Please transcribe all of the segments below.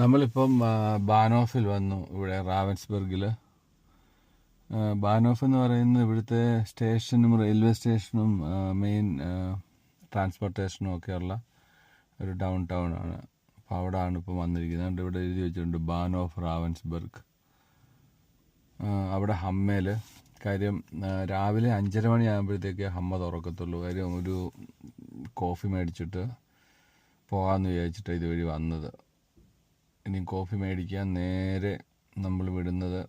നമ്മളിപ്പം ബാനോഫിൽ വന്നു. ഇവിടെ റാവൻസ്ബർഗിൽ. ബാനോഫ് എന്ന് പറയുന്നത് ഇവിടുത്തെ സ്റ്റേഷനും റെയിൽവേ സ്റ്റേഷനും മെയിൻ ട്രാൻസ്പോർട്ടേഷനും ഒക്കെയുള്ള ഒരു ഡൗൺ ടൗൺ ആണ്. അപ്പോൾ അവിടെയാണ് ഇപ്പം വന്നിരിക്കുന്നത്. ഇവിടെ എഴുതി വെച്ചിട്ടുണ്ട് ബാനോഫ് റാവൻസ്ബർഗ്. അവിടെ ഹമ്മേൽ കാര്യം രാവിലെ 5:30 മണിയാകുമ്പോഴത്തേക്ക് ഹമ്മ തുറക്കത്തുള്ളൂ. കാര്യം ഒരു കോഫി മേടിച്ചിട്ട് പോകാമെന്ന് വിചാരിച്ചിട്ട് ഇതുവഴി വന്നത്. ഇനി കോഫി മേടിക്കാൻ നേരെ നമ്മൾ വിടുന്നത്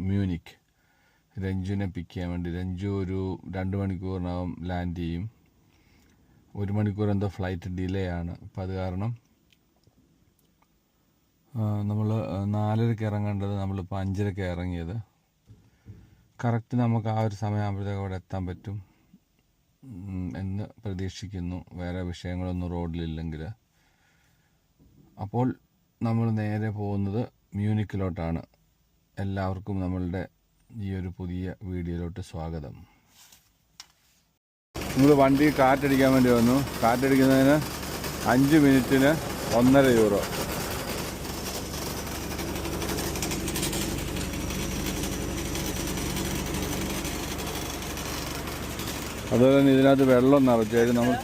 മ്യൂണിക്ക്. രഞ്ജുവിനെ പിക്ക് ചെയ്യാൻ വേണ്ടി. രഞ്ജു ഒരു 2 മണിക്കൂറിനകം ലാൻഡ് ചെയ്യും. 1 മണിക്കൂർ എന്തോ ഫ്ലൈറ്റ് ഡിലേ ആണ്. അപ്പം അത് കാരണം നമ്മൾ 4:30 ഇറങ്ങേണ്ടത് നമ്മളിപ്പോൾ 5:30 ഇറങ്ങിയത്. കറക്റ്റ് നമുക്ക് ആ ഒരു സമയമാകുമ്പോഴത്തേക്ക് അവിടെ എത്താൻ പറ്റും എന്ന് പ്രതീക്ഷിക്കുന്നു, വേറെ വിഷയങ്ങളൊന്നും റോഡിലില്ലെങ്കിൽ. അപ്പോൾ നമ്മൾ നേരെ പോകുന്നത് മ്യൂണിക്കിലോട്ടാണ്. എല്ലാവർക്കും നമ്മളുടെ ഈ ഒരു പുതിയ വീഡിയോയിലോട്ട് സ്വാഗതം. നമ്മൾ വണ്ടി കാറ്റടിക്കാൻ വേണ്ടി വന്നു. കാറ്റടിക്കുന്നതിന് 5 മിനിറ്റിന് €1.5. അതുപോലെ തന്നെ ഇതിനകത്ത് വെള്ളം നിറച്ചായിരുന്നു. നമ്മൾ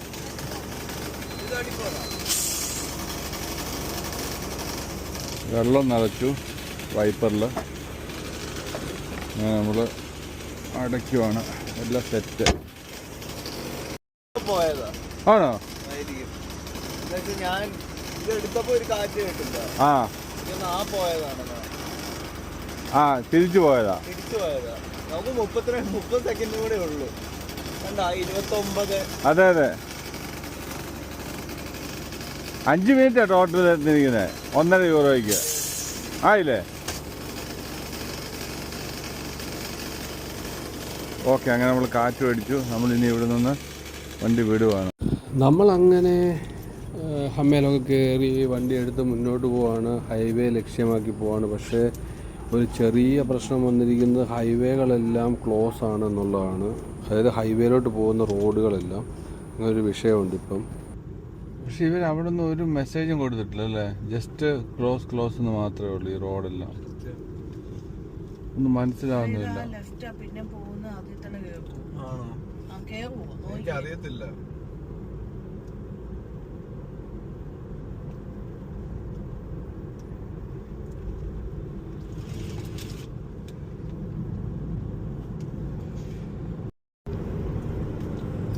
വെള്ളം നിറച്ചു വൈപ്പറിൽ. നമ്മൾ അടയ്ക്കുവാണ്. എല്ലാം സെറ്റ് ആണോ? ഞാൻ ഇതെടുത്തപ്പോ ഒരു കാറ്റ് കേട്ടില്ല. തിരിച്ചു പോയതാ. നമുക്ക് 30 സെക്കൻഡ് കൂടെ ഉള്ളൂ. 29. അതെ അതെ, 5 മിനിറ്റാണ് ടോട്ടൽ തന്നിരിക്കുന്നത്. €1.5 ആയില്ലേ? ഓക്കെ, അങ്ങനെ നമ്മൾ കാറ്റ് മേടിച്ചു. നമ്മളിനി ഇവിടെ നിന്ന് വണ്ടി വിടുവാണ്. നമ്മളങ്ങനെ ഹമ്മേലൊക്കെ കയറി വണ്ടി എടുത്ത് മുന്നോട്ട് പോവാണ്. ഹൈവേ ലക്ഷ്യമാക്കി പോവാണ്. പക്ഷേ ഒരു ചെറിയ പ്രശ്നം വന്നിരിക്കുന്നത് ഹൈവേകളെല്ലാം ക്ലോസ് ആണെന്നുള്ളതാണ്. അതായത് ഹൈവേയിലോട്ട് പോകുന്ന റോഡുകളെല്ലാം അങ്ങനൊരു വിഷയമുണ്ട് ഇപ്പം. പക്ഷെ ഇവർ അവിടെ നിന്ന് ഒരു മെസ്സേജും കൊടുത്തിട്ടില്ല അല്ലേ? ജസ്റ്റ് ക്ലോസ് എന്ന് മാത്രമേ ഉള്ളൂ. ഈ റോഡെല്ലാം ഒന്നും മനസ്സിലാവുന്നില്ല. അറിയത്തില്ല.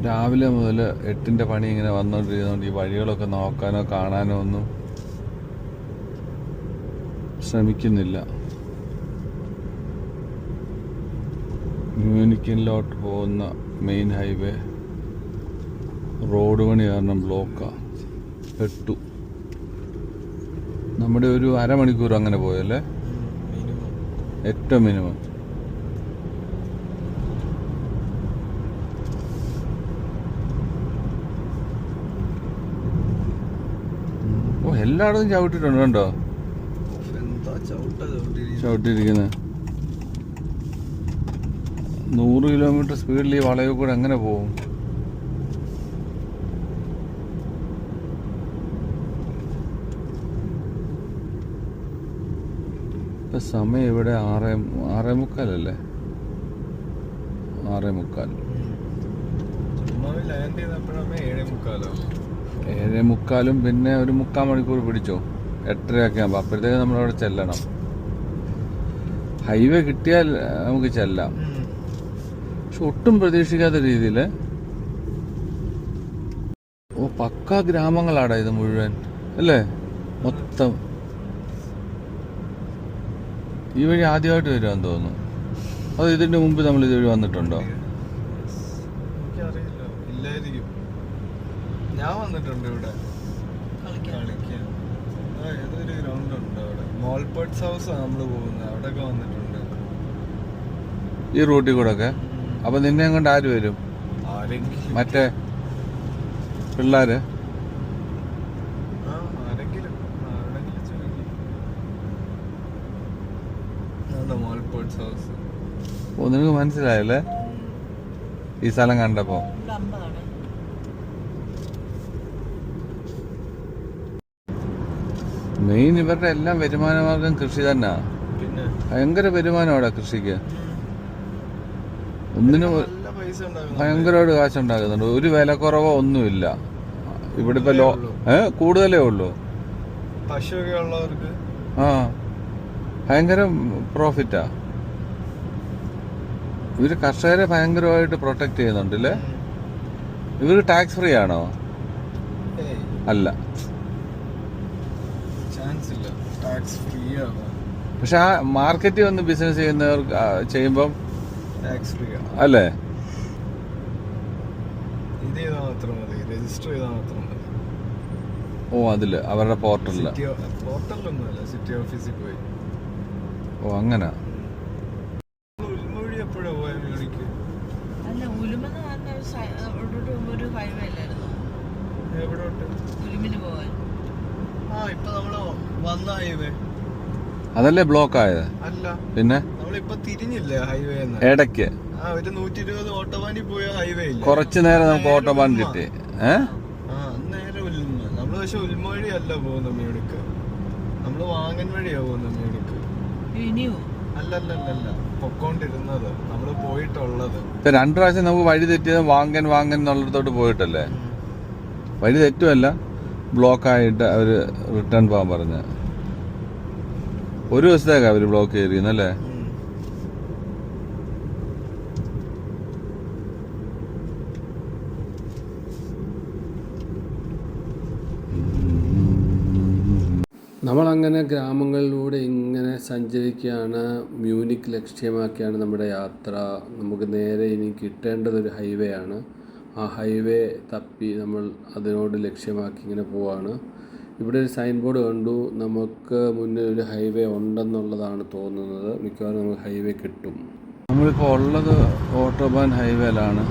രാവിലെ മുതൽ 8-ന്റെ പണി ഇങ്ങനെ വന്നുകൊണ്ടിരിക്കുന്നതുകൊണ്ട് ഈ വഴികളൊക്കെ നോക്കാനോ കാണാനോ ഒന്നും ശ്രമിക്കുന്നില്ല. മ്യൂണിക്കിലോട്ട് പോകുന്ന മെയിൻ ഹൈവേ റോഡ് പണി കാരണം ബ്ലോക്കാണ്. പെട്ടു. നമ്മുടെ ഒരു അരമണിക്കൂർ അങ്ങനെ പോയല്ലേ? ഏറ്റവും മിനിമം. എല്ലായിടത്തും ചവിട്ടിട്ടുണ്ട് കണ്ടോ? ചവിട്ടിയിരിക്കുന്നത് 100 കിലോമീറ്റർ സ്പീഡിൽ ഈ വളവ് കൂടെ എങ്ങനെ പോകും? ഇപ്പൊ സമയം ഇവിടെ 6:45 6:45. 7:45 പിന്നെ ഒരു 3/4 മണിക്കൂർ പിടിച്ചോ. 8:30 ആകുമ്പോൾ അപ്പോഴത്തേക്ക് നമ്മളവിടെ ചെല്ലണം. ഹൈവേ കിട്ടിയാൽ നമുക്ക് ചെല്ലാം. പക്ഷെ ഒട്ടും പ്രതീക്ഷിക്കാത്ത രീതിയിൽ പക്കാ ഗ്രാമങ്ങളാടാ ഇത് മുഴുവൻ അല്ലേ? മൊത്തം ഈ വഴി ആദ്യമായിട്ട് വരുവാന്ന് തോന്നുന്നു. അത് ഇതിന്റെ മുമ്പ് നമ്മൾ ഇതുവഴി വന്നിട്ടുണ്ടോ? ഞാൻ വന്നിട്ടുണ്ട് ഇവിടെ കളിക്കാൻ. ഏതൊരു ഗ്രൗണ്ട് ഉണ്ട് അവിടെ. മോൾപേർട്സ് ഹൗസ് നമ്മള് പോകുന്നത്. അവിടെയൊക്കെ വന്നിട്ടുണ്ട് ഈ റൂട്ടിൽ കൂടെ ഒക്കെ. അപ്പൊ നിന്നെ കൊണ്ട് ആര് വരും? മറ്റേ പിള്ളേര്? മോൾപേർട്സ് ഹൗസ്. ഓ, നിനക്ക് മനസ്സിലായല്ലേ ഈ സ്ഥലം കണ്ടപ്പോ? മെയിൻ ഇവരുടെ എല്ലാം വരുമാന മാർഗം കൃഷി തന്നെ. പിന്നെ ഭയങ്കര വരുമാനമാണ് കൃഷിക്ക്. ഒന്നിനും നല്ല പൈസ ഉണ്ടാകും. ഭയങ്കരമായിട്ട് കാശുണ്ടാക്കുന്നുണ്ട്. ഒരു വിലക്കുറവോ ഒന്നുമില്ല ഇവിടെ. ഇപ്പൊ കൂടുതലേ ഉള്ളൂ. പശുവൊക്കെ ഉള്ളവർക്ക് ആ ഭയങ്കര പ്രോഫിറ്റാ. ഇവര് കർഷകരെ ഭയങ്കരമായിട്ട് പ്രൊട്ടക്ട് ചെയ്യുന്നുണ്ടല്ലേ. ഇവര് ടാക്സ് ഫ്രീ ആണോ? അല്ല, ചാൻസ് ഇല്ല ടാക്സ് ഫ്രീ ആവാൻ. പക്ഷെ ആ മാർക്കറ്റിൽ വന്ന് ബിസിനസ് ചെയ്യുന്നവർക്ക് ചെയ്യുമ്പം ടാക്സ് ഫ്രീ ആണ് അല്ലേ? ഇത് ചെയ്താൽ മാത്രം മതി, രജിസ്റ്റർ ചെയ്താൽ മാത്രം മതി. ഓ അതില് അവരുടെ പോർട്ടലില്. പോർട്ടലൊന്നുമല്ല, സിറ്റി ഓഫീസിൽ പോയി. ഓ അങ്ങനെ. ഉൾമൊഴി എപ്പോഴാ പോയ മേടിക്ക്? അല്ല, ഉലുമെന്ന് പറഞ്ഞ ഒരു ഹൈവേ അല്ലായിരുന്നു എവിടോട്ട്? ഉലുമിന് പോവാൻ. ഇപ്പൊ നമ്മള് വന്ന ഹൈവേ അതല്ലേ ബ്ലോക്ക് ആയത്? അല്ല, പിന്നെ നമ്മളിപ്പൊ തിരിഞ്ഞില്ലേ ഹൈവേ? ഇടയ്ക്ക് ഒരു 120 ഓട്ടോബാനി പോയ ഹൈവേ ഇല്ല. കുറച്ചു നേരം നമുക്ക് ഓട്ടോബാൻ കിട്ടി. നേരെ ഉൽമ. നമ്മള് പക്ഷെ ഉൽമ വഴി അല്ല പോകുന്ന മേടിക്ക്, നമ്മള് വാങ്ങൻ വഴിയാ പോകുന്ന മേടിക്ക്. ഇനിയോ? അല്ലല്ലല്ല, പൊക്കോണ്ടിരുന്നത് നമ്മള് പോയിട്ടുള്ളത്. 2 പ്രാവശ്യം നമുക്ക് വഴി തെറ്റിയത് വാങ്ങൻ എന്നുള്ളിടത്തോട്ട് പോയിട്ടല്ലേ. വഴി തെറ്റുമല്ല, ബ്ലോക്കായിട്ട് അവര് റിട്ടേൺ പോകാൻ പറഞ്ഞ. ഒരു ദിവസത്തേക്കാ അവര് ബ്ലോക്ക് ചെയ്തിരിക്കുന്നല്ലേ. നമ്മളങ്ങനെ ഗ്രാമങ്ങളിലൂടെ ഇങ്ങനെ സഞ്ചരിക്കുകയാണ്. മ്യൂണിക്ക് ലക്ഷ്യമാക്കിയാണ് നമ്മുടെ യാത്ര. നമുക്ക് നേരെ ഇനി കിട്ടേണ്ടതൊരു ഹൈവേ ആണ്. ആ ഹൈവേ തപ്പി നമ്മൾ അതിനോട് ലക്ഷ്യമാക്കി ഇങ്ങനെ പോവാണ്. ഇവിടെ ഒരു സൈൻ ബോർഡ് കണ്ടു. നമുക്ക് മുന്നിൽ ഒരു ഹൈവേ ഉണ്ടെന്നുള്ളതാണ് തോന്നുന്നത്. മിക്കവാറും നമുക്ക് ഹൈവേ കിട്ടും. നമ്മളിപ്പോൾ ഉള്ളത് ഓട്ടോബാൻ ഹൈവേയിലാണ്.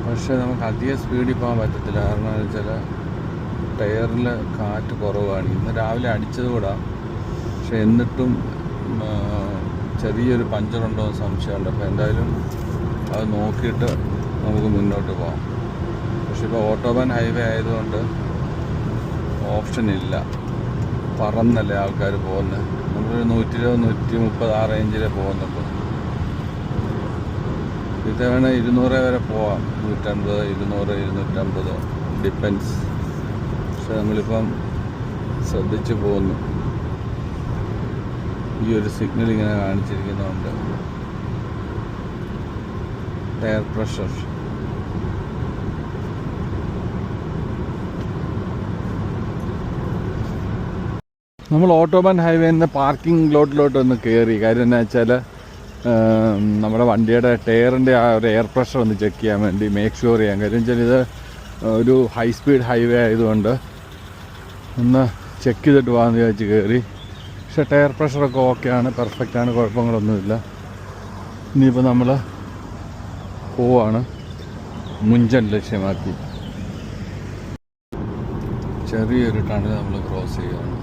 പക്ഷെ നമുക്ക് അധികം സ്പീഡിൽ പോകാൻ പറ്റത്തില്ല. കാരണം എന്ന് വെച്ചാൽ ടയറിൽ കാറ്റ് കുറവാണ്. ഇന്ന് രാവിലെ അടിച്ചത് കൂടാ. പക്ഷെ എന്നിട്ടും ചെറിയൊരു പഞ്ചറുണ്ടോ എന്ന് സംശയമുണ്ട്. അപ്പോൾ എന്തായാലും അത് നോക്കിയിട്ട് നമുക്ക് മുന്നോട്ട് പോകാം. പക്ഷെ ഇപ്പോൾ ഓട്ടോബാൻ ഹൈവേ ആയതുകൊണ്ട് ഓപ്ഷൻ ഇല്ല. പറന്നല്ലേ ആൾക്കാർ പോകുന്നത്. നമ്മളൊരു 120-130 ആ റേഞ്ചിലേ പോകുന്നുള്ളൂ. ഇത്തവണ 200 വരെ പോവാം. 150, 200, 250 ഡിപ്പെൻസ്. പക്ഷെ നമ്മളിപ്പം ശ്രദ്ധിച്ചു പോകുന്നു. ഈ ഒരു സിഗ്നൽ ഇങ്ങനെ കാണിച്ചിരിക്കുന്നതുകൊണ്ട് ടയർ പ്രഷർ. നമ്മൾ ഓട്ടോബാൻ ഹൈവേയിൽ നിന്ന് പാർക്കിംഗ് ലോട്ടിലോട്ട് ഒന്ന് കയറി. കാര്യം എന്താ വെച്ചാൽ നമ്മുടെ വണ്ടിയുടെ ടയറിൻ്റെ ആ ഒരു എയർ പ്രഷർ ഒന്ന് ചെക്ക് ചെയ്യാൻ വേണ്ടി, മേക്ക് ഷുവർ ചെയ്യാൻ. കാര്യം വെച്ചാൽ ഇത് ഒരു ഹൈ സ്പീഡ് ഹൈവേ ആയതുകൊണ്ട് ഒന്ന് ചെക്ക് ചെയ്തിട്ട് പോകാമെന്ന് വിചാരിച്ച് കയറി. പക്ഷേ ടയർ പ്രഷറൊക്കെ ഓക്കെയാണ്, പെർഫെക്റ്റാണ്, കുഴപ്പങ്ങളൊന്നുമില്ല. ഇനിയിപ്പോൾ നമ്മൾ പോവാണ് മുഞ്ചൻ ലക്ഷ്യമാക്കി. ചെറിയൊരു ടണൽ നമ്മൾ ക്രോസ് ചെയ്യുകയാണ്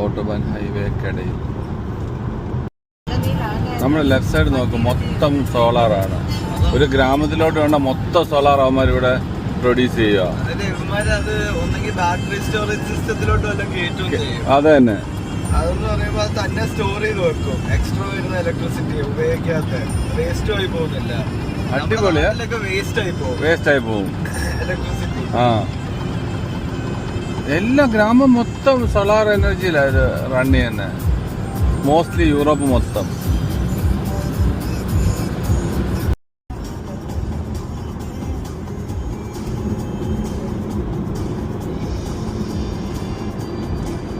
ഓട്ടോബാൻ ഹൈവേക്കിടയിൽ. നമ്മൾ ലെഫ്റ്റ് സൈഡ് നോക്കും, മൊത്തം സോളാറാണ്. ഒരു ഗ്രാമത്തിലോട്ട് വേണ്ട മൊത്തം സോളാർ അവന്മാർ ഇവിടെ പ്രൊഡ്യൂസ് ചെയ്യുക. ബാറ്ററി സ്റ്റോറേജ് സിസ്റ്റത്തിലോട്ട് വല്ലതും കയറ്റും ചെയ്യും. അത് തന്നെ. അതെന്ന് പറയുമ്പോൾ അത് തന്നെ സ്റ്റോർ ചെയ്ത് വെക്കും. എക്സ്ട്രാ വരുന്ന ഇലക്ട്രിസിറ്റി ഉപയോഗിക്കാത്ത വേസ്റ്റ് ആയി പോകുന്നില്ല. അടിപൊളിയാ. വേസ്റ്റ് ആയി പോകും ഇലക്ട്രിസിറ്റി. എല്ലാ ഗ്രാമം മൊത്തം സോളാർ എനർജിയിലാണ് ഇത് റൺ ചെയ്യുന്നത്. മോസ്റ്റ്ലി യൂറോപ്പ് മൊത്തം.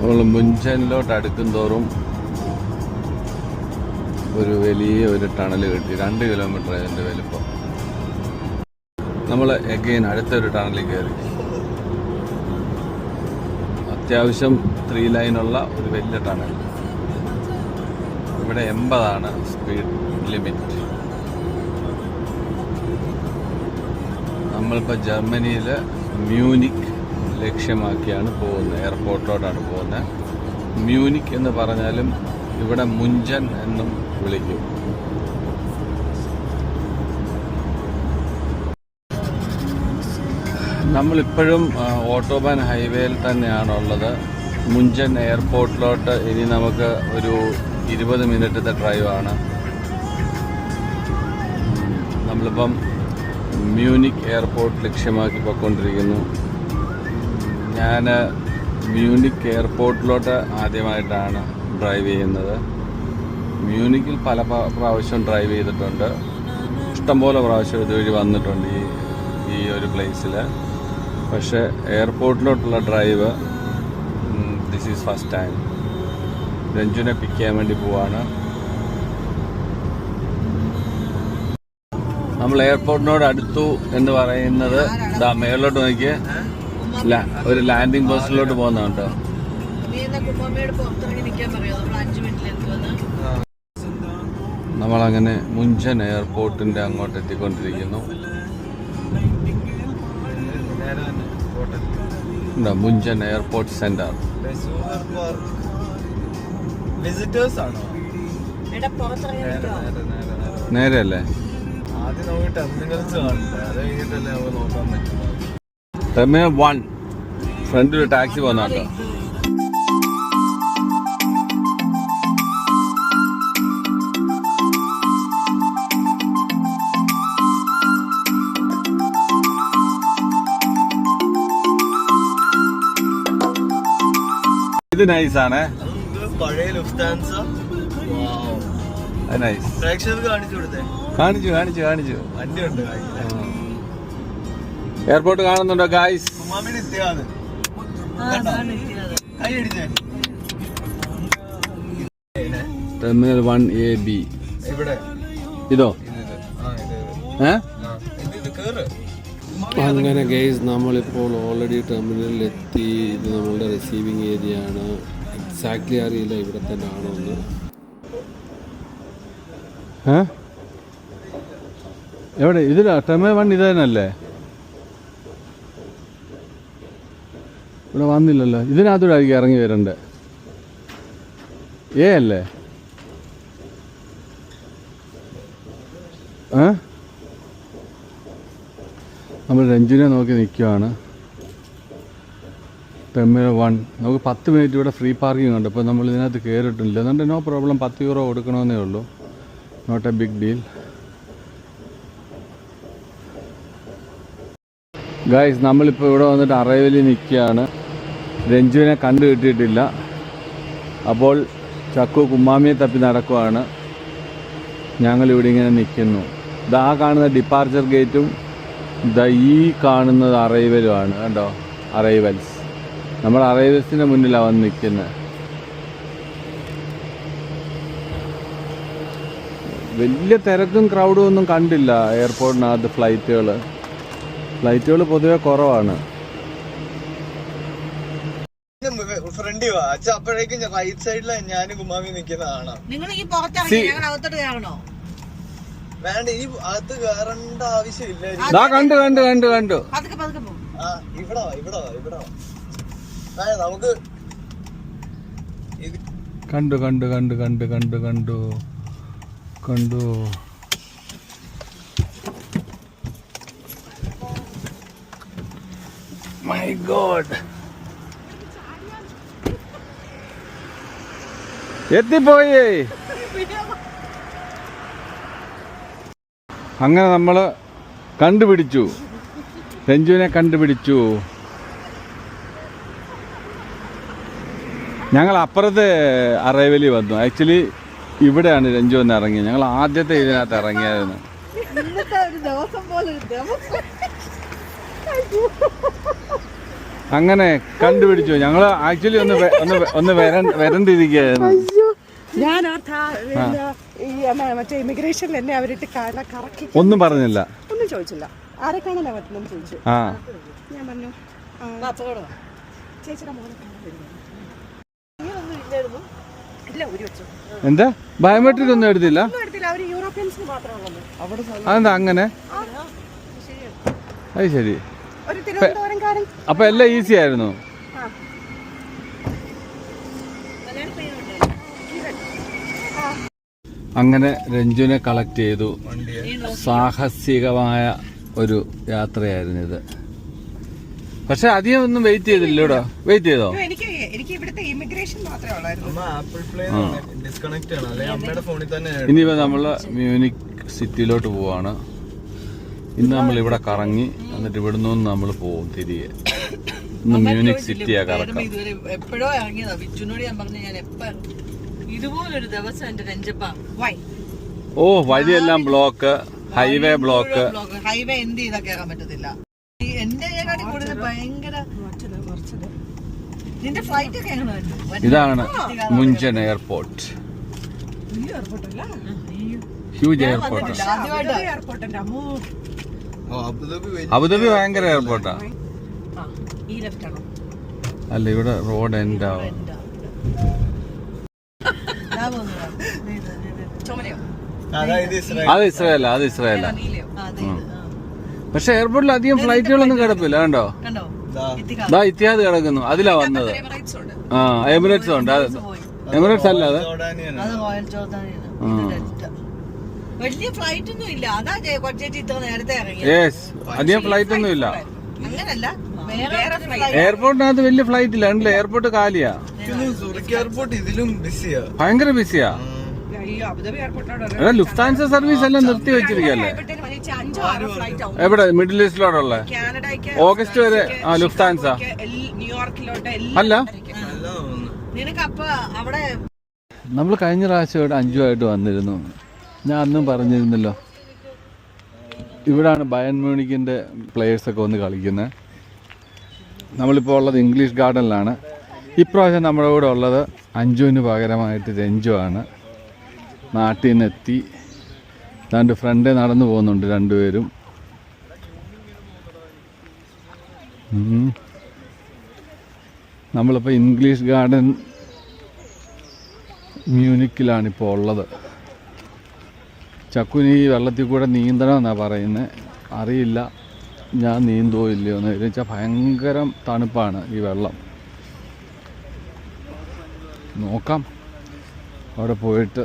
നമ്മൾ മുഞ്ചനിലോട്ട് അടുക്കും തോറും ഒരു വലിയ ടണൽ കിട്ടി. 2 കിലോമീറ്റർ അതിൻ്റെ വലുപ്പം. നമ്മൾ എഗെയിൻ അടുത്തൊരു ടണലിൽ കയറി. അത്യാവശ്യം 3 ലൈനുള്ള ഒരു വലിയ ടണൽ. ഇവിടെ 80 സ്പീഡ് ലിമിറ്റ്. നമ്മളിപ്പോൾ ജർമ്മനിയിൽ മ്യൂണിക്ക് ലക്ഷ്യമാക്കിയാണ് പോകുന്നത്. എയർപോർട്ടിലോട്ടാണ് പോകുന്നത്. മ്യൂണിക്ക് എന്ന് പറഞ്ഞാലും ഇവിടെ മുഞ്ചൻ എന്നും വിളിക്കും. നമ്മളിപ്പോഴും ഓട്ടോബാൻ ഹൈവേയിൽ തന്നെയാണുള്ളത്. മുഞ്ചൻ എയർപോർട്ടിലോട്ട് ഇനി നമുക്ക് ഒരു 20 മിനിറ്റത്തെ ഡ്രൈവാണ്. നമ്മളിപ്പം മ്യൂണിക് എയർപോർട്ട് ലക്ഷ്യമാക്കി പോയിക്കൊണ്ടിരിക്കുന്നു. ഞാൻ മ്യൂണിക് എയർപോർട്ടിലോട്ട് ആദ്യമായിട്ടാണ് ഡ്രൈവ് ചെയ്യുന്നത്. മ്യൂണിക്കിൽ പല പ്രാവശ്യം ഡ്രൈവ് ചെയ്തിട്ടുണ്ട്, ഇഷ്ടംപോലെ പ്രാവശ്യം ഇതുവഴി വന്നിട്ടുണ്ട് ഈ ഒരു പ്ലേസിൽ. പക്ഷേ എയർപോർട്ടിലോട്ടുള്ള drive this is first time. രഞ്ജുനെ പിക്ക് ചെയ്യാൻ വേണ്ടി പോവാണ്. നമ്മൾ എയർപോർട്ടിനോട് അടുത്തു എന്ന് പറയുന്നത് ഇതാ മേളിലോട്ട് നോക്കിയേ, ഒരു ലാൻഡിംഗ് പോസ്റ്റിലോട്ട് പോകുന്നുണ്ട്. നമ്മളങ്ങനെ മുഞ്ചൻ എയർപോർട്ടിന്റെ അങ്ങോട്ട് എത്തിക്കൊണ്ടിരിക്കുന്നു. മുഞ്ചൻ എയർപോർട്ട് സെന്റർ. വിസിറ്റേഴ്സ് ആണോ? നേരെയല്ലേ? ആദ്യം നമുക്ക് ടെർമിനൽസ് കാണണ്ടേ, അത് കഴിഞ്ഞിട്ടല്ലേ നമുക്ക് നോക്കാൻ പറ്റുന്നത്. ടെർമിനൽ 1 ഫ്രണ്ടിൽ ടാക്സി പോകുന്നുണ്ടോ? ഇത് നൈസാണ്. പഴയ ലുഫ്താൻസ. നൈസ്. പ്രേക്ഷകർക്ക് കാണിച്ചു കൊടുത്തേ. കാണിച്ചു. വണ്ടിയുണ്ട്. എയർപോർട്ട് കാണുന്നുണ്ടോ ഗായ്സ്? ഉമ്മാമിയുടെ ഇത്തിഹാദ്. കൈ അടിച്ചേ. ടെർമിനൽ 1AB ഇവിടെ ഇതോ? അങ്ങനെ ഗൈസ് നമ്മളിപ്പോൾ ഓൾറെഡി ടെർമിനലിൽ എത്തി. ഇത് നമ്മളുടെ റിസീവിങ് ഏരിയ ആണ്. എക്സാക്ട്ലി അറിയില്ല ഇവിടെ തന്നെ ആണോ എന്ന്. എവിടെ? ഇതിലാ ടെർമിനൽ 1 ഇത് തന്നെയല്ലേ? ഇവിടെ വന്നില്ലല്ലോ. ഇതിനകത്തൂടായിരിക്കും ഇറങ്ങി വരണ്ടേ? അല്ലേ? നമ്മൾ രഞ്ജുനെ നോക്കി നിൽക്കുകയാണ്. ടെർമിനൽ 1 നമുക്ക് 10 മിനിറ്റ് ഇവിടെ ഫ്രീ പാർക്കിംഗ് ഉണ്ട്. അപ്പോൾ നമ്മൾ ഇതിനകത്ത് കയറിയിട്ടില്ല. അതുകൊണ്ട് നോ പ്രോബ്ലം. 10 യൂറോ കൊടുക്കണമെന്നേ ഉള്ളൂ. Not a big deal. Guys, നമ്മളിപ്പോൾ ഇവിടെ വന്നിട്ട് അറൈവലിൽ നിൽക്കുകയാണ്. രഞ്ജുവിനെ കണ്ടു കിട്ടിയിട്ടില്ല. അപ്പോൾ ചക്കു കുമ്മാമിയെ തപ്പി നടക്കുവാണ്. ഞങ്ങളിവിടെ ഇങ്ങനെ നിൽക്കുന്നു. ഇതാ കാണുന്ന ഡിപ്പാർച്ചർ ഗേറ്റും ഇതാ ഈ കാണുന്നത് അറൈവലുമാണ്. കണ്ടോ? അറൈവൽസ്. നമ്മൾ അറൈവൽസിൻ്റെ മുന്നിലാണ് വന്ന് നിൽക്കുന്നത്. വലിയ തിരക്കും ക്രൗഡും ഒന്നും കണ്ടില്ല എയർപോർട്ടിനകത്ത്. ഫ്ലൈറ്റുകൾ പൊതുവെ കുറവാണ്. ഫ്രണ്ടി വാ അച്ഛ. അപ്പോഴേക്കും റൈറ്റ് സൈഡില് ഞാനും കുമാമി നിൽക്കുന്നതാണ്. നിങ്ങൾ ഈ പുറത്തിറങ്ങി ഞങ്ങൾ അകത്തോട്ട് കയറണോ? വേണ്ട, ഈ അകത്ത് കയറേണ്ട ആവശ്യമില്ല. കണ്ടു. ഇവിടെ നമുക്ക് കണ്ടു. മൈ ഗോഡ്, എത്തിപ്പോയി. അങ്ങനെ നമ്മൾ കണ്ടുപിടിച്ചു, രഞ്ജുവിനെ കണ്ടുപിടിച്ചു. ഞങ്ങൾ അപ്പുറത്തെ അറൈവലിൽ വന്നു. ആക്ച്വലി ഇവിടെയാണ് രഞ്ജു എന്ന് ഇറങ്ങിയത്. ഞങ്ങൾ ആദ്യത്തെ ഇതിനകത്ത് ഇറങ്ങിയായിരുന്നു. അങ്ങനെ കണ്ടുപിടിച്ചു. ഞങ്ങൾ ആക്ച്വലി ഒന്ന് വരണ്ടിരിക്കുകയായിരുന്നു. ഞാൻ മറ്റേ ഇമിഗ്രേഷനിൽ എന്നെ അവരിട്ട് കറക്കി ഒന്നും പറഞ്ഞില്ല, ഒന്നും ചോദിച്ചില്ല. ആരെ കാണാനാ പറ്റുന്നു ചോദിച്ചു. ഞാൻ പറഞ്ഞു ചേച്ചിയുടെ മോനെ ഇല്ല. ഒരു വെച്ചു എന്താ ബയോമെട്രിക് ഒന്നും എടുത്തില്ല? അവര് യൂറോപ്യൻസിന് മാത്രമേ. അതെന്താ അങ്ങനെ? അത് ശരി. ഒരു തിരുവനന്തപുരംകാരൻ. അപ്പൊ എല്ലാം ഈസി ആയിരുന്നു. അങ്ങനെ രഞ്ജുവിനെ കളക്ട് ചെയ്തു. സാഹസികമായ ഒരു യാത്രയായിരുന്നു ഇത്. പക്ഷെ അധികം ഒന്നും വെയിറ്റ് ചെയ്തില്ല ഇവിടെ. വെയിറ്റ് ചെയ്തോ? എനിക്ക് ഇവിടുത്തെ ഇമിഗ്രേഷൻ മാത്രമേ ഉള്ളായിരുന്നു. അമ്മ ആപ്പിൾ പ്ലേ ഡിസ്കണക്ട് ആണ്, അല്ലെങ്കിൽ അമ്മയുടെ ഫോണിൽ തന്നെ. ഇനിയിപ്പോ നമ്മള് മ്യൂണിക് സിറ്റിയിലോട്ട് പോവാണ്. ഇന്ന് നമ്മൾ ഇവിടെ കറങ്ങി എന്നിട്ട് ഇവിടുന്ന് നമ്മൾ പോവും തിരികെ. ഇന്ന് മ്യൂണിക് സിറ്റിയാ കറക്കം. ഇതുവരെ എപ്പോഴോ ഇറങ്ങിയതാ. ബിജുനോട് ഞാൻ പറഞ്ഞു ഞാൻ എപ്പ ഇതുപോലൊരു ദിവസം എന്റെ നെഞ്ചപ്പ ഓ വഴിയെല്ലാം ബ്ലോക്ക്, ഹൈവേ ബ്ലോക്ക്. ഹൈവേ എന്ത് ചെയ്താ കയറാൻ പറ്റത്തില്ല. എന്റെ കാട്ടി കൂടുതൽ ഭയങ്കര. നിന്റെ ഫ്ലൈറ്റ് ഒക്കെ എങ്ങനെ വന്നു? ഇതാണ് മുഞ്ചൻ എയർപോർട്ട്. Huge airport. എയർപോർട്ടിന്റെ അമ്മോ, അബുദാബി ഭയങ്കര എയർപോർട്ടാ. ഈ ലെഫ്റ്റ് ആണോ? അല്ല ഇവിടെ റോഡ് എൻഡ് ആവും. ചുമലയോ? അത് ഇസ്രായേലാ. പക്ഷെ എയർപോർട്ടിൽ അധികം ഫ്ലൈറ്റുകളൊന്നും കിടപ്പില്ല. കണ്ടോ? കണ്ടോ? ദാ ഇത്തിഹാദ് കിടക്കുന്നു. അതിലാ വന്നത്. ആ എമിറേറ്റ്സ് ഉണ്ട്. എമിറേറ്റ്സ് അല്ല അത് റോയൽ ജോർദാനിയാണ്. വലിയ ഫ്ലൈറ്റ് ഒന്നും ഇല്ല. അതാ കൊച്ചേച്ചി ഇത്ര നേരത്തെ ഇറങ്ങി. യെസ്, അധികം ഫ്ലൈറ്റ് ഒന്നും ഇല്ല. അങ്ങനല്ല, എയർപോർട്ടിനകത്ത് വലിയ ഫ്ലൈറ്റ് ഇല്ല. കണ്ടില്ല, എയർപോർട്ട് കാലിയാ. എയർപോർട്ട് ഇതിലും ബിസിയാ, ഭയങ്കര ബിസിയാ. എടാ ലുഫ്താൻസ സർവീസ് എല്ലാം നിർത്തി വെച്ചിരിക്കല്ലേ. എവിടെ? മിഡിൽ ഈസ്റ്റിലോട്ടുള്ള ഓഗസ്റ്റ് വരെ ലുഫ്താൻസ അല്ല. നിനക്കപ്പ അവിടെ നമ്മൾ കഴിഞ്ഞ പ്രാവശ്യം ഇവിടെ അഞ്ചുമായിട്ട് വന്നിരുന്നു. ഞാൻ അന്നും പറഞ്ഞിരുന്നല്ലോ, ഇവിടാണ് ബയൺ മ്യൂണിക്കിൻ്റെ പ്ലേയേഴ്സൊക്കെ വന്ന് കളിക്കുന്നത്. നമ്മളിപ്പോൾ ഉള്ളത് ഇംഗ്ലീഷ് ഗാർഡനിലാണ്. ഇപ്രാവശ്യം നമ്മുടെ കൂടെ ഉള്ളത് അഞ്ജുവിന് പകരമായിട്ട് രഞ്ജു ആണ്. നാട്ടിൽ നിന്ന് എത്തി. രണ്ട് ഫ്രണ്ടേ നടന്നു പോകുന്നുണ്ട് രണ്ടുപേരും. നമ്മളിപ്പോൾ ഇംഗ്ലീഷ് ഗാർഡൻ മ്യൂണിക്കിലാണിപ്പോൾ ഉള്ളത്. ചക്കുനി ഈ വെള്ളത്തിൽ കൂടെ നീന്തണമെന്നാണ് പറയുന്നത്. അറിയില്ല ഞാൻ നീന്തുമോ ഇല്ലയോ എന്ന് വെച്ചാൽ ഭയങ്കര തണുപ്പാണ് ഈ വെള്ളം. നോക്കാം അവിടെ പോയിട്ട്.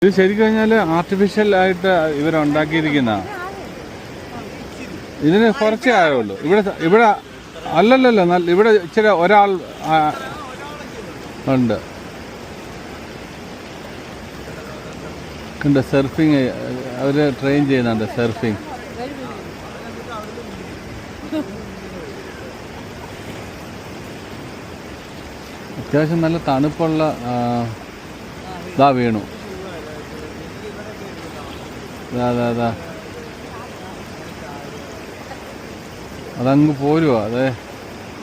ഇത് ശരിക്കും കഴിഞ്ഞാൽ ആർട്ടിഫിഷ്യലായിട്ട് ഇവരുണ്ടാക്കിയിരിക്കുന്ന. ഇതിന് കുറച്ചേ ആയുള്ളൂ. ഇവിടെ അല്ലല്ലോ, ഇവിടെ ഇച്ചിരി ഒരാൾ ഉണ്ട്. ഉണ്ട് സർഫിങ്, അവർ ട്രെയിൻ ചെയ്യുന്നുണ്ട് സർഫിങ്. അത്യാവശ്യം നല്ല തണുപ്പുള്ള ഇതാ വീണു. അതാ അതങ്ങ് പോരുവാ. അതെ,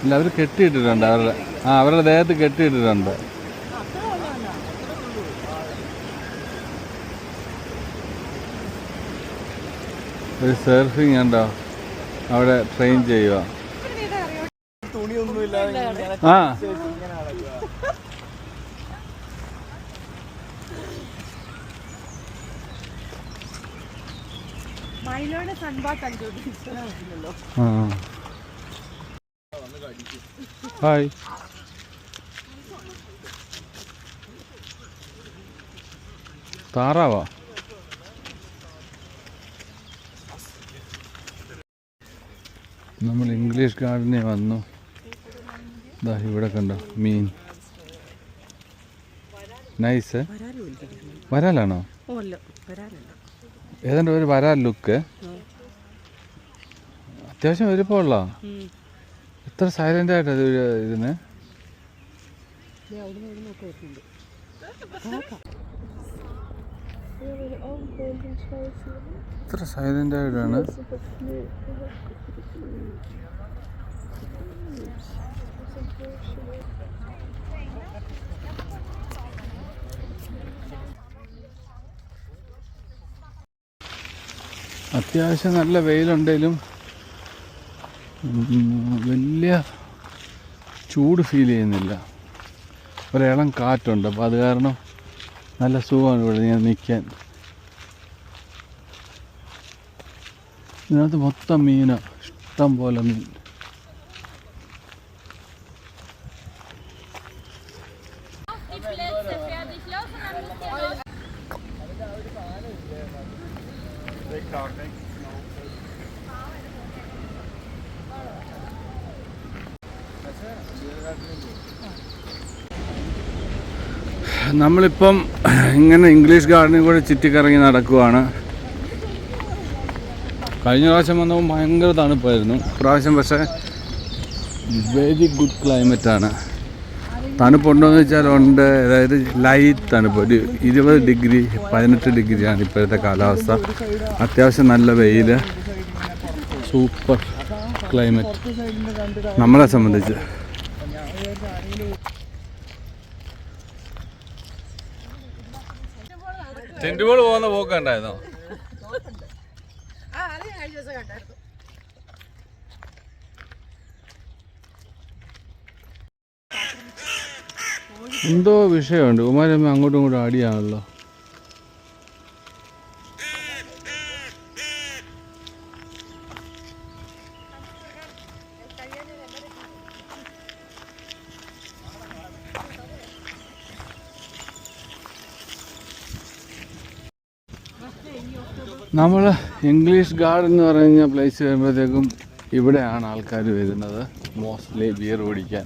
ഇല്ല അവർ കെട്ടിയിട്ടിട്ടുണ്ട്. അവരുടെ ദേഹത്ത് കെട്ടിയിട്ടിട്ടുണ്ട്. ഒരു സർഫിങ് ഉണ്ടോ അവിടെ ട്രെയിൻ ചെയ്യുക. ആ ഹായ്. താറാവാ. നമ്മൾ ഇംഗ്ലീഷ് ഗാർഡനിൽ വന്നു. ഇതാ ഇവിടെ കണ്ടോ മീൻ. നൈസ്. വരാലാണോ? ഏതാണ്ട് ഒരു വരാൽ ലുക്ക്. അത്യാവശ്യം വലുപ്പമുള്ള. എത്ര സൈലന്റ് ആയിട്ട് അത് ഇരുന്ന്. എത്ര സൈലന്റ് ആയിട്ടാണ്. അത്യാവശ്യം നല്ല വെയിലുണ്ടെങ്കിലും വലിയ ചൂട് ഫീൽ ചെയ്യുന്നില്ല. ഒരിളം കാറ്റുണ്ട്. അപ്പോൾ അത് കാരണം നല്ല സുഖമാണ് ഇവിടെ ഞാൻ നിൽക്കാൻ. ഇതിനകത്ത് മൊത്തം മീനാണ്, ഇഷ്ടം പോലെ മീൻ. നമ്മളിപ്പം ഇങ്ങനെ ഇംഗ്ലീഷ് ഗാർഡനിൽ കൂടെ ചുറ്റിക്കറങ്ങി നടക്കുവാണ്. കഴിഞ്ഞ പ്രാവശ്യം വന്നപ്പോൾ ഭയങ്കര തണുപ്പായിരുന്നു. ഇപ്രാവശ്യം പക്ഷേ വെരി ഗുഡ് ക്ലൈമറ്റാണ്. തണുപ്പുണ്ടോയെന്ന് വെച്ചാൽ ഉണ്ട്. അതായത് ലൈറ്റ് തണുപ്പ്, ഒരു 20 ഡിഗ്രി 18 ഡിഗ്രിയാണ് ഇപ്പോഴത്തെ കാലാവസ്ഥ. അത്യാവശ്യം നല്ല വെയിൽ, സൂപ്പർ ക്ലൈമറ്റ് നമ്മളെ സംബന്ധിച്ച്. ടെൻറ്റ് ബോൾ പോകുന്ന പോക്കുണ്ടായിരുന്നോ? എന്തോ വിഷയമുണ്ട്. ഉമാരമ്മ അങ്ങോട്ടും ഇങ്ങോട്ടും ആടിയാണല്ലോ. നമ്മൾ ഇംഗ്ലീഷ് ഗാർഡൻ എന്ന് പറയുന്ന പ്ലേസ് വരുമ്പോഴത്തേക്കും ഇവിടെയാണ് ആൾക്കാർ വരുന്നത്, മോസ്റ്റ്ലി ബിയർ കുടിക്കാൻ.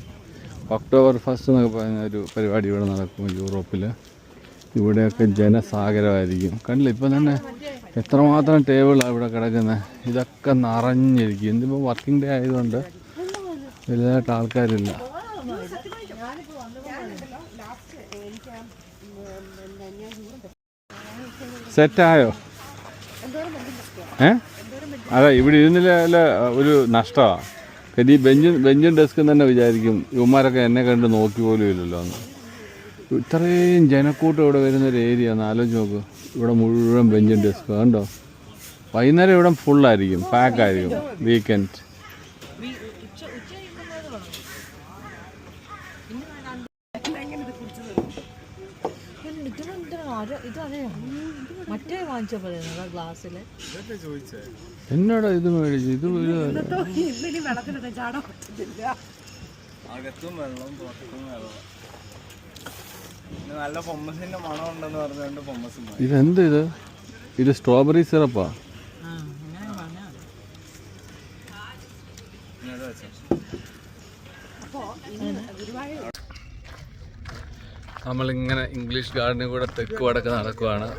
ഒക്ടോബർ 1 എന്നൊക്കെ പറയുന്ന ഒരു പരിപാടി ഇവിടെ നടക്കും യൂറോപ്പിൽ. ഇവിടെയൊക്കെ ജനസാഗരമായിരിക്കും. കണ്ടില്ല ഇപ്പം തന്നെ എത്രമാത്രം ടേബിളാണ് ഇവിടെ കിടക്കുന്നത്. ഇതൊക്കെ നിറഞ്ഞിരിക്കും. ഇതിപ്പോൾ വർക്കിംഗ് ഡേ ആയതുകൊണ്ട് വലുതായിട്ട് ആൾക്കാരില്ല. സെറ്റായോ? അതെ, ഇവിടെ ഇരുന്നില്ല ഒരു നഷ്ടമാണ്. ഈ ബെഞ്ചും ഡെസ്കും തന്നെ വിചാരിക്കും ഇവന്മാരൊക്കെ എന്നെ കണ്ട് നോക്കി പോലും ഇല്ലല്ലോ എന്ന്. ഇത്രയും ജനക്കൂട്ടം ഇവിടെ വരുന്നൊരു ഏരിയ ഒന്ന് ആലോചിച്ച് നോക്ക്. ഇവിടെ മുഴുവൻ ബെഞ്ചും ഡെസ്കും കണ്ടോ. വൈകുന്നേരം ഇവിടെ ഫുള്ളായിരിക്കും, പാക്കായിരിക്കും വീക്കെൻഡ്. എന്നോടാ ഇത് മേടിച്ചു? ഇത് അകത്തും വെള്ളം പുറത്തും വെള്ളം. നല്ല പൊമ്മസിന്റെ മണം ഉണ്ടെന്ന് പറഞ്ഞുകൊണ്ട് പൊമ്മസും. ഇതെന്ത് ഇത് സ്ട്രോബെറി സിറപ്പാ? നമ്മളിങ്ങനെ ഇംഗ്ലീഷ് ഗാർഡനിൽ കൂടെ തെക്ക് വടക്ക് നടക്കുവാണ്.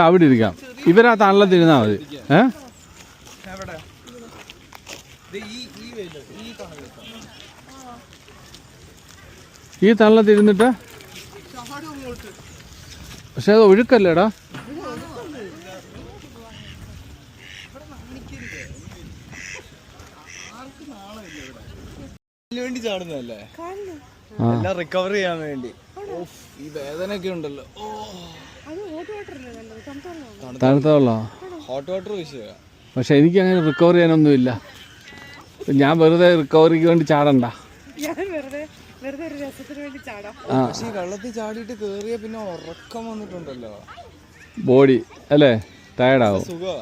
അവിടെ ഇരിക്കാം. ഇവരാ തണലത്തിരുന്നാൽ മതി. ഈ തണലത്തിരുന്നിട്ട്. പക്ഷെ അത് ഒഴുക്കല്ലേടാ. വേണ്ടി ചാടുന്നതല്ലേ, എല്ലാം റിക്കവർ ചെയ്യാൻ വേണ്ടി. ഈ വേദനയൊക്കെ ഉണ്ടല്ലോ. തണുത്ത വെള്ളം, ഹോട്ട് വാട്ടർ വിഷയമാണ്. പക്ഷെ എനിക്ക് അങ്ങനെ റിക്കവർ ചെയ്യാനൊന്നുമില്ല. ഞാൻ വെറുതെ റിക്കവറിക്ക് വേണ്ടി ചാടണ്ട. പക്ഷെ ഈ വെള്ളത്തിൽ ചാടിയിട്ട് കേറിയ പിന്നെ ഉറക്കം വന്നിട്ടുണ്ടല്ലോ. ബോഡി അല്ലേ ടയർഡാവും. സുഖമാ.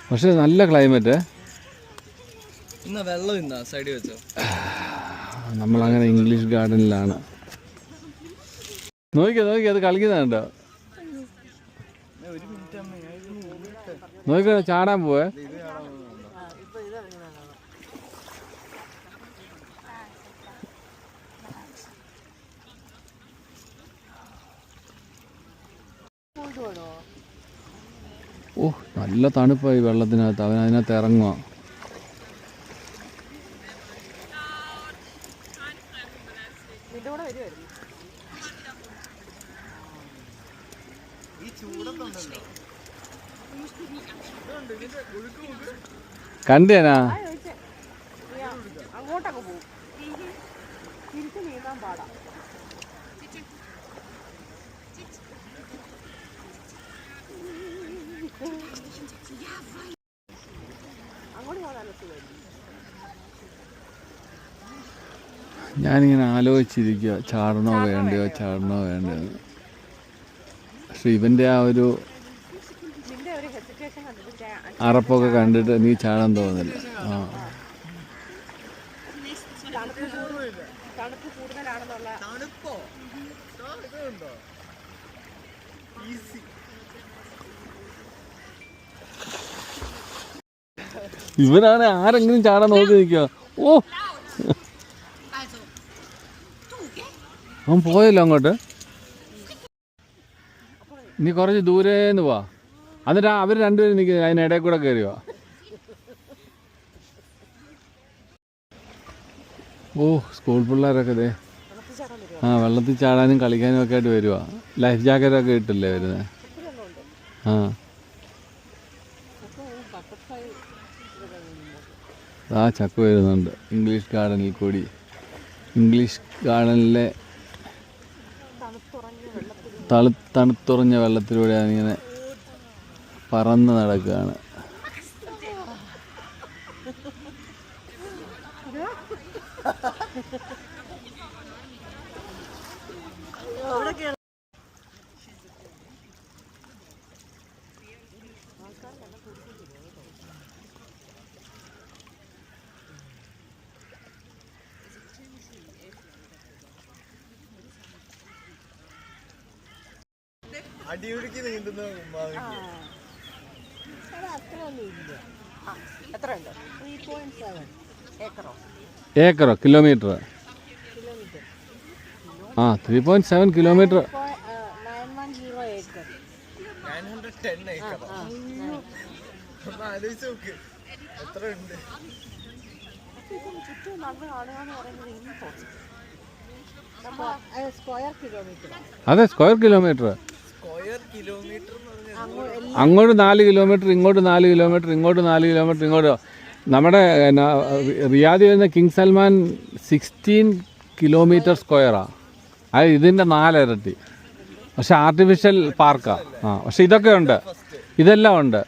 പക്ഷെ നല്ല ക്ലൈമറ്റ്. ഇന്നാ വെള്ളം ഇന്നാ സൈഡിൽ വെച്ചോ. നമ്മളങ്ങനെ ഇംഗ്ലീഷ് ഗാർഡനിലാണ്. നോക്കിയോ അത് കളിക്കുന്നുണ്ടോ? നോക്കിയോ ചാടാൻ പോവേ. ഓ നല്ല തണുപ്പായി വെള്ളത്തിനകത്ത്. അവൻ അതിനകത്ത് ഇറങ്ങുക. കണ്ടേനാ? അങ്ങോട്ടൊക്കെ പോകും, തിരിച്ച് നീന്താൻ പാടാ. ഞാനിങ്ങനെ ആലോചിച്ചിരിക്കുക ചാടണോ വേണ്ടയോ. പക്ഷെ ഇവൻ്റെ ആ ഒരു അറപ്പൊക്കെ കണ്ടിട്ട് നീ ചാടാൻ തോന്നുന്നില്ല. ആ തണുപ്പ് കൂടുതലാണെന്നുള്ള ഇവനാണ് ആരെങ്കിലും ചാടാൻ നോക്കി നിൽക്കുക. ഓ അവൻ പോയല്ലോ അങ്ങോട്ട്. നീ കുറച്ച് ദൂരേന്ന് പോവാ, എന്നിട്ട് അവർ രണ്ടുപേരും നിൽക്കുക, അതിനിടയിൽ കൂടെ കയറിയോ. ഓ സ്കൂൾ പിള്ളേരൊക്കെ ദേ വെള്ളത്തിൽ ചാടാനും കളിക്കാനും ഒക്കെ ആയിട്ട് വരുവാ. ലൈഫ് ജാക്കറ്റൊക്കെ ഇട്ടല്ലേ വരുന്നത്. ആ ചക്ക വരുന്നുണ്ട് ഇംഗ്ലീഷ് ഗാർഡനിൽ കൂടി. ഇംഗ്ലീഷ് ഗാർഡനിലെ തണുത്തുറഞ്ഞ വെള്ളത്തിലൂടെ ഇങ്ങനെ പറന്ന് നടക്കുകയാണ്. അടിയൊഴുക്കി നീന്തുന്ന ഏക്കറോ കിലോമീറ്റർ? ആ 3.7 കിലോമീറ്റർ. 910 ഏക്കർ. ആലോചിച്ച് നോക്ക് എത്ര ഉണ്ട്. അതെ സ്ക്വയർ കിലോമീറ്റർ. അങ്ങോട്ട് 4 കിലോമീറ്റർ, ഇങ്ങോട്ട് 4 കിലോമീറ്റർ, ഇങ്ങോട്ട് 4 കിലോമീറ്റർ, ഇങ്ങോട്ട്. നമ്മുടെ റിയാദിൽ വരുന്ന കിങ് സൽമാൻ 16 കിലോമീറ്റർ സ്ക്വയറാണ്. അത് ഇതിൻ്റെ 4 ഇരട്ടി. പക്ഷെ ആർട്ടിഫിഷ്യൽ പാർക്കാണ്. പക്ഷെ ഇതൊക്കെ ഉണ്ട്, ഇതെല്ലാം ഉണ്ട്.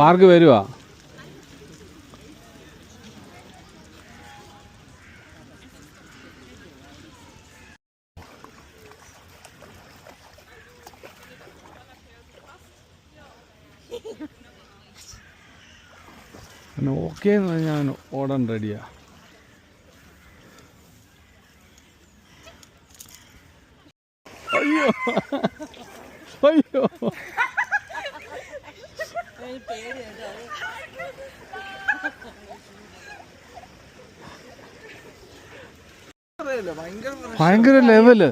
പാർക്ക് വരുവാ. ഓക്കെ എന്ന് പറഞ്ഞാൽ ഞാൻ ഓടാൻ റെഡിയാ. അയ്യോ അയ്യോ ഭയങ്കര ലെവല്.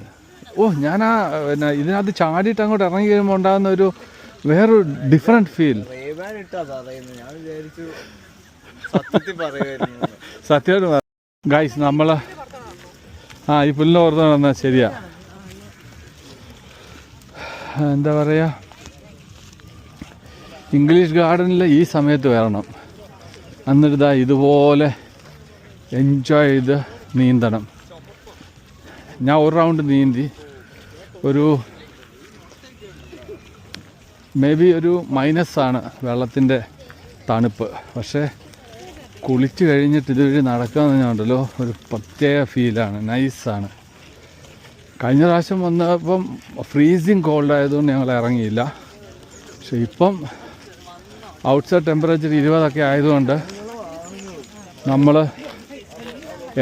ഓ ഞാൻ ഇതിനകത്ത് ചാടിയിട്ട് അങ്ങോട്ട് ഇറങ്ങി കഴിയുമ്പോൾ ഉണ്ടാകുന്ന ഒരു വേറൊരു ഡിഫറെന്റ് ഫീൽ. സത്യമായിട്ട് ഗൈസ് നമ്മള് ഈ പുല്ലിന് ഓർത്ത് നടന്നാൽ ശരിയാ. എന്താ പറയുക, ഇംഗ്ലീഷ് ഗാർഡനിൽ ഈ സമയത്ത് വരണം. എന്നിട്ട് ഇതുപോലെ എൻജോയ് ചെയ്ത് നീന്തണം. ഞാൻ ഒരു റൗണ്ട് നീന്തി ഒരു മേ ബി ഒരു മൈനസാണ് വെള്ളത്തിൻ്റെ തണുപ്പ്. പക്ഷേ കുളിച്ച് കഴിഞ്ഞിട്ട് ഇതുവഴി നടക്കാമെന്ന് പറഞ്ഞാൽ ഒരു പ്രത്യേക ഫീലാണ്, നൈസാണ്. കഴിഞ്ഞ പ്രാവശ്യം വന്നപ്പം ഫ്രീസിങ് കോൾഡ് ആയതുകൊണ്ട് ഞങ്ങൾ ഇറങ്ങിയില്ല. പക്ഷെ ഇപ്പം ഔട്ട്സൈഡ് ടെമ്പറേച്ചർ 20 ആയതുകൊണ്ട് നമ്മൾ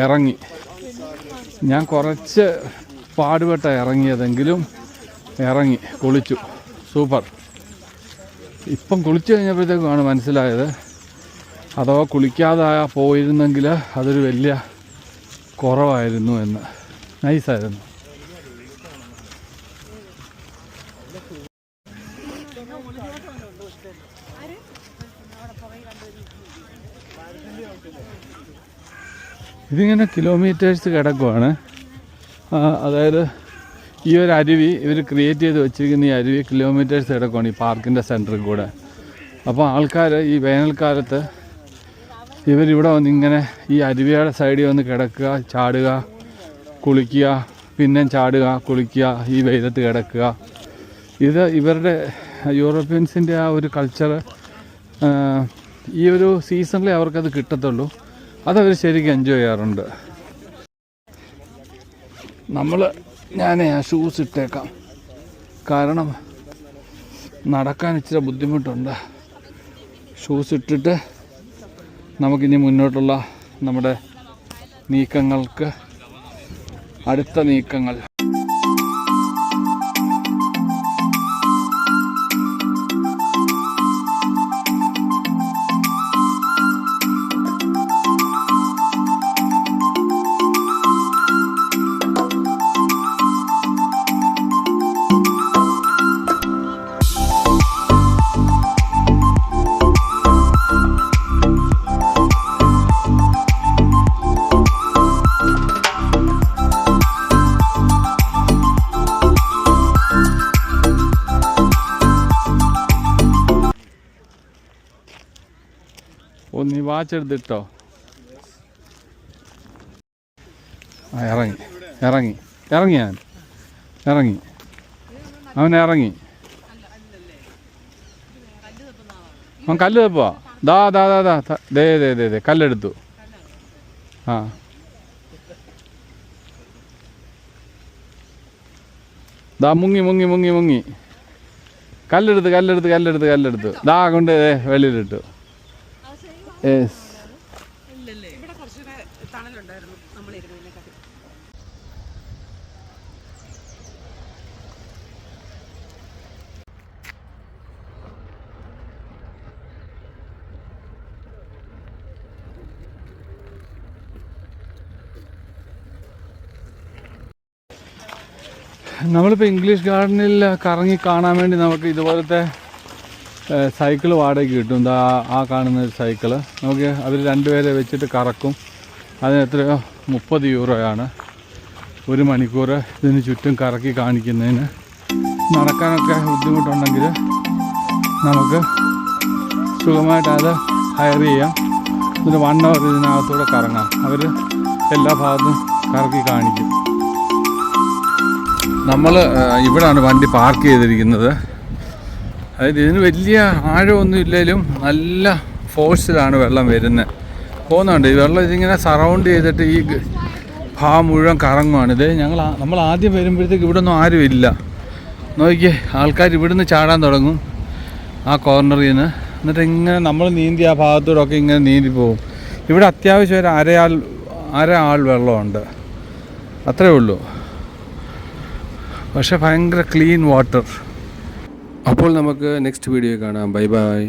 ഇറങ്ങി. ഞാൻ കുറച്ച് പാടുപെട്ട ഇറങ്ങിയതെങ്കിലും ഇറങ്ങി, കുളിച്ചു. സൂപ്പർ. ഇപ്പം കുളിച്ച് കഴിഞ്ഞപ്പോഴത്തേക്കുമാണ് മനസ്സിലായത് അഥവാ കുളിക്കാതെ പോയിരുന്നെങ്കിൽ അതൊരു വലിയ കുറവായിരുന്നു എന്ന്. നൈസായിരുന്നു. ഇതിങ്ങനെ കിലോമീറ്റേഴ്സ് കിടക്കുവാണ്. അതായത് ഈ ഒരു അരുവി ഇവർ ക്രിയേറ്റ് ചെയ്ത് വെച്ചിരിക്കുന്ന ഈ അരുവി കിലോമീറ്റേഴ്സ് കിടക്കുവാണ് ഈ പാർക്കിൻ്റെ സെൻറ്ററിൽ കൂടെ. അപ്പോൾ ആൾക്കാർ ഈ വേനൽക്കാലത്ത് ഇവരിവിടെ വന്ന് ഇങ്ങനെ ഈ അരുവിയുടെ സൈഡിൽ വന്ന് കിടക്കുക, ചാടുക, കുളിക്കുക, പിന്നെയും ചാടുക, കുളിക്കുക, ഈ വെയിലത്ത് കിടക്കുക. ഇത് ഇവരുടെ യൂറോപ്യൻസിൻ്റെ ആ ഒരു കൾച്ചർ. ഈ ഒരു സീസണിലേ അവർക്കത് കിട്ടത്തുള്ളൂ. അതവർ ശരിക്കും എൻജോയ് ചെയ്യാറുണ്ട്. ഞാൻ ആ ഷൂസ് ഇട്ടേക്കാം, കാരണം നടക്കാൻ ഇച്ചിരി ബുദ്ധിമുട്ടുണ്ട്. ഷൂസ് ഇട്ടിട്ട് നമുക്കിനി മുന്നോട്ടുള്ള നമ്മുടെ നീക്കങ്ങൾക്ക് അടുത്ത നീക്കങ്ങൾ. നീ വാച്ച് എടുത്തിട്ടോ? ഇറങ്ങി അവൻ ഇറങ്ങി. അവൻ കല്ല് തപ്പോ. ദാ ദേ കല്ലെടുത്തു. ആ ദാ മുങ്ങി കല്ലെടുത്ത് ദാ കൊണ്ട് വെളിയിലിട്ടു. യെസ്. ഇവിടെ കുറച്ചുകൂടെ തണലുണ്ടായിരുന്നു നമ്മളിരുന്നതിനെക്കാട്ടി. നമ്മളിപ്പോൾ ഇംഗ്ലീഷ് ഗാർഡനിൽ കറങ്ങി കാണാൻ വേണ്ടി നമുക്ക് ഇതുപോലത്തെ സൈക്കിൾ വാടകയ്ക്ക് കിട്ടും. എന്താ ആ കാണുന്ന ഒരു സൈക്കിള് നമുക്ക് അവർ 2 പേരെ വെച്ചിട്ട് കറക്കും. അതിന് എത്രയോ 30 യൂറോയാണ് 1 മണിക്കൂർ ഇതിന് ചുറ്റും കറക്കി കാണിക്കുന്നതിന്. നടക്കാനൊക്കെ ബുദ്ധിമുട്ടുണ്ടെങ്കിൽ നമുക്ക് സുഖമായിട്ട് അത് ഹയർ ചെയ്യാം. എന്നിട്ട് 1 അവർ ഇതിനകത്തൂടെ കറങ്ങാം. അവർ എല്ലാ ഭാഗത്തും കറക്കി കാണിക്കും. നമ്മൾ ഇവിടാണ് വണ്ടി പാർക്ക് ചെയ്തിരിക്കുന്നത്. അതായത് ഇതിന് വലിയ ആഴമൊന്നും ഇല്ലെങ്കിലും നല്ല ഫോഴ്സിലാണ് വെള്ളം വരുന്നത്. പോകുന്നുണ്ട് ഈ വെള്ളം. ഇതിങ്ങനെ സറൗണ്ട് ചെയ്തിട്ട് ഈ ഭാഗം മുഴുവൻ കറങ്ങുവാണ്. ഇത് നമ്മൾ ആദ്യം വരുമ്പോഴത്തേക്ക് ഇവിടെ ഒന്നും ആരും ഇല്ല. നോക്കിയേ, ആൾക്കാർ ഇവിടുന്ന് ചാടാൻ തുടങ്ങും ആ കോർണറിൽ നിന്ന്. എന്നിട്ട് ഇങ്ങനെ നമ്മൾ നീന്തി ആ ഭാഗത്തൂടെയൊക്കെ ഇങ്ങനെ നീന്തി പോകും. ഇവിടെ അത്യാവശ്യം ഒരു അര ആൾ വെള്ളമുണ്ട്, അത്രേ ഉള്ളൂ. പക്ഷെ ഭയങ്കര ക്ലീൻ വാട്ടർ. അപ്പോൾ നമുക്ക് നെക്സ്റ്റ് വീഡിയോ കാണാം. Bye bye.